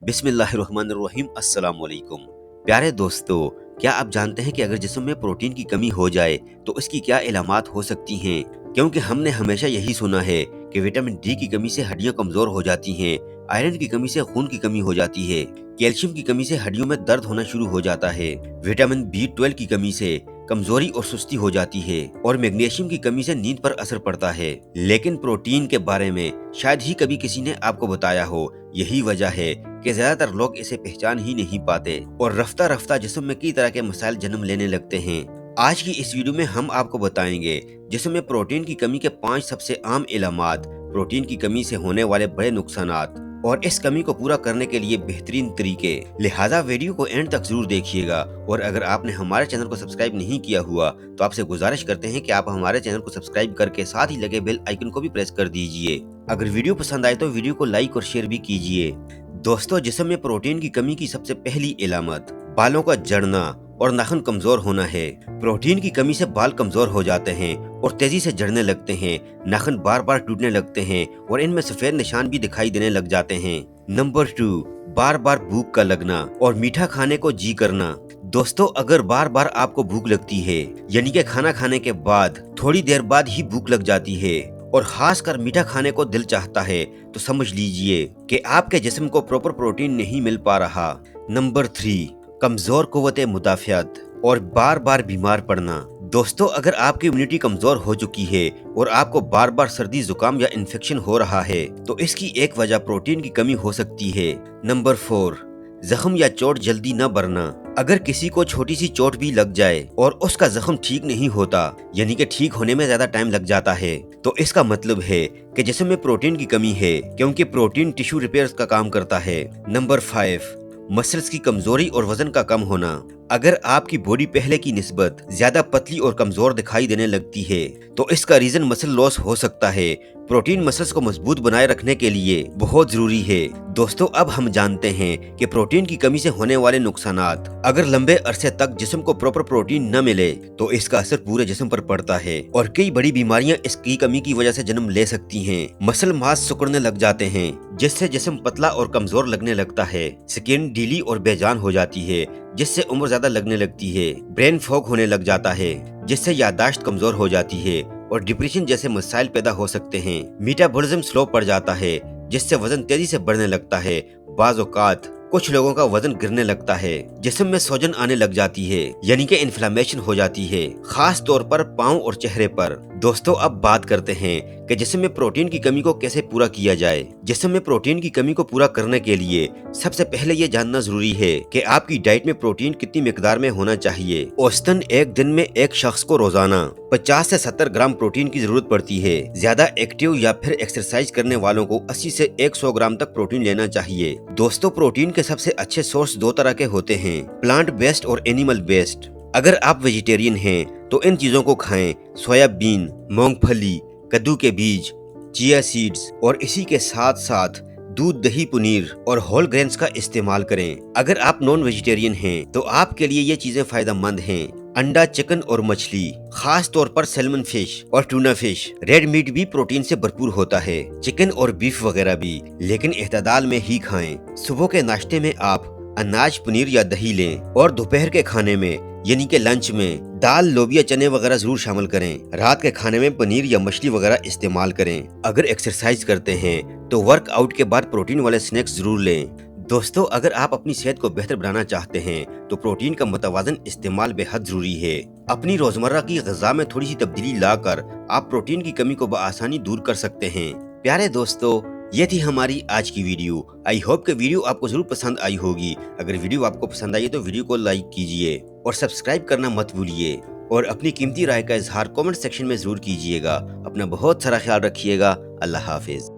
बिस्मिल्लाहिर्रहमानिर्रहीम। अस्सलाम वालेकुम। प्यारे दोस्तों, क्या आप जानते हैं कि अगर जिस्म में प्रोटीन की कमी हो जाए तो इसकी क्या इलामात हो सकती हैं? क्योंकि हमने हमेशा यही सुना है कि विटामिन डी की कमी से हड्डियां कमजोर हो जाती हैं, आयरन की कमी से खून की कमी हो जाती है, कैल्शियम की कमी से हड्डियों में दर्द होना शुरू हो जाता है, विटामिन बी 12 की कमी से कमजोरी और सुस्ती हो जाती है और मैग्नीशियम की कमी से नींद पर असर पड़ता है। लेकिन प्रोटीन के बारे में शायद ही कभी किसी ने आपको बताया हो। यही वजह है कि ज्यादातर लोग इसे पहचान ही नहीं पाते और रफ्ता रफ्ता जिस्म में कई तरह के मसाइल जन्म लेने लगते हैं। आज की इस वीडियो में हम आपको बताएंगे जिस्म में प्रोटीन की कमी के 5 सबसे आम इलामात, प्रोटीन की कमी से होने वाले बड़े नुकसानात और इस कमी को पूरा करने के लिए बेहतरीन तरीके। लिहाजा वीडियो को एंड तक जरूर देखिएगा और अगर आपने हमारे चैनल को सब्सक्राइब नहीं किया हुआ तो आपसे गुजारिश करते हैं कि आप हमारे चैनल को सब्सक्राइब करके साथ ही लगे बेल आइकन को भी प्रेस कर दीजिए। अगर वीडियो पसंद आए तो वीडियो को लाइक और शेयर भी कीजिए। दोस्तों, जिस्म में प्रोटीन की कमी की सबसे पहली इलामत बालों का झड़ना और नाखून कमजोर होना है। प्रोटीन की कमी से बाल कमजोर हो जाते हैं और तेजी से झड़ने लगते हैं, नाखून बार बार टूटने लगते हैं और इनमें सफेद निशान भी दिखाई देने लग जाते हैं। नंबर 2, बार बार भूख का लगना और मीठा खाने को जी करना। दोस्तों, अगर बार बार आपको भूख लगती है, यानी कि खाना खाने के बाद थोड़ी देर बाद ही भूख लग जाती है और खास कर मीठा खाने को दिल चाहता है, तो समझ लीजिए कि आपके जिस्म को प्रॉपर प्रोटीन नहीं मिल पा रहा। नंबर 3, कमजोर कुव्वते मुदाफियत और बार बार बीमार पड़ना। दोस्तों, अगर आपकी इम्यूनिटी कमजोर हो चुकी है और आपको बार बार सर्दी, जुकाम या इन्फेक्शन हो रहा है तो इसकी एक वजह प्रोटीन की कमी हो सकती है। नंबर 4, जख्म या चोट जल्दी न भरना। अगर किसी को छोटी सी चोट भी लग जाए और उसका जख्म ठीक नहीं होता, यानी कि ठीक होने में ज्यादा टाइम लग जाता है, तो इसका मतलब है कि जिस्म में प्रोटीन की कमी है, क्योंकि प्रोटीन टिश्यू रिपेयर्स का काम करता है। नंबर 5, मसल्स की कमजोरी और वजन का कम होना। अगर आपकी बॉडी पहले की निस्बत ज्यादा पतली और कमजोर दिखाई देने लगती है तो इसका रीजन मसल लॉस हो सकता है। प्रोटीन मसल्स को मजबूत बनाए रखने के लिए बहुत जरूरी है। दोस्तों, अब हम जानते हैं कि प्रोटीन की कमी से होने वाले नुकसानात। अगर लंबे अरसे तक जिस्म को प्रॉपर प्रोटीन न मिले तो इसका असर पूरे जिस्म पर पड़ता है और कई बड़ी बीमारियां इसकी कमी की वजह से जन्म ले सकती हैं। मसल मास सिकुड़ने लग जाते हैं जिससे जिस्म पतला और कमजोर लगने लगता है। स्किन ढीली और बेजान हो जाती है जिससे उम्र ज्यादा लगने लगती है। ब्रेन फॉग होने लग जाता है जिससे याददाश्त कमजोर हो जाती है और डिप्रेशन जैसे मसाइल पैदा हो सकते हैं। मेटाबॉलिज्म स्लो पड़ जाता है जिससे वजन तेजी से बढ़ने लगता है। बाज़ औक़ात कुछ लोगों का वजन गिरने लगता है, जिस्म में सूजन आने लग जाती है, यानी कि इन्फ्लेमेशन हो जाती है, खास तौर पर पाँव और चेहरे पर। दोस्तों, अब बात करते हैं कि जिस्म में प्रोटीन की कमी को कैसे पूरा किया जाए। जिस्म में प्रोटीन की कमी को पूरा करने के लिए सबसे पहले ये जानना जरूरी है कि आपकी डाइट में प्रोटीन कितनी मिकदार में होना चाहिए। औसतन एक दिन में एक शख्स को रोजाना 50 से 70 ग्राम प्रोटीन की जरूरत पड़ती है। ज्यादा एक्टिव या फिर एक्सरसाइज करने वालों को 80 से 100 ग्राम तक प्रोटीन लेना चाहिए। दोस्तों, प्रोटीन के सबसे अच्छे सोर्स 2 तरह के होते हैं, प्लांट बेस्ड और एनिमल बेस्ड। अगर आप वेजिटेरियन हैं तो इन चीजों को खाएं, सोयाबीन, मूंगफली, कद्दू के बीज, चिया सीड्स और इसी के साथ साथ दूध, दही, पनीर और होल ग्रेन्स का इस्तेमाल करें। अगर आप नॉन वेजिटेरियन हैं तो आपके लिए ये चीजें फायदेमंद हैं। अंडा, चिकन और मछली, खास तौर पर सैल्मन फिश और टूना फिश। रेड मीट भी प्रोटीन से भरपूर होता है, चिकन और बीफ वगैरह भी, लेकिन एतदाल में ही खाएं। सुबह के नाश्ते में आप अनाज, पनीर या दही लें और दोपहर के खाने में यानी कि लंच में दाल, लोबिया, चने वगैरह जरूर शामिल करें। रात के खाने में पनीर या मछली वगैरह इस्तेमाल करें। अगर एक्सरसाइज करते हैं तो वर्कआउट के बाद प्रोटीन वाले स्नैक्स जरूर लें। दोस्तों, अगर आप अपनी सेहत को बेहतर बनाना चाहते हैं तो प्रोटीन का मुतवाज़न इस्तेमाल बेहद जरूरी है। अपनी रोजमर्रा की ग़िज़ा में थोड़ी सी तब्दीली लाकर आप प्रोटीन की कमी को बआसानी दूर कर सकते हैं। प्यारे दोस्तों, ये थी हमारी आज की वीडियो। आई होप कि वीडियो आपको जरूर पसंद आई होगी। अगर वीडियो आपको पसंद आई तो वीडियो को लाइक कीजिए और सब्सक्राइब करना मत भूलिए और अपनी कीमती राय का इजहार कमेंट सेक्शन में जरूर कीजिएगा। अपना बहुत सारा ख्याल रखिएगा। अल्लाह हाफिज।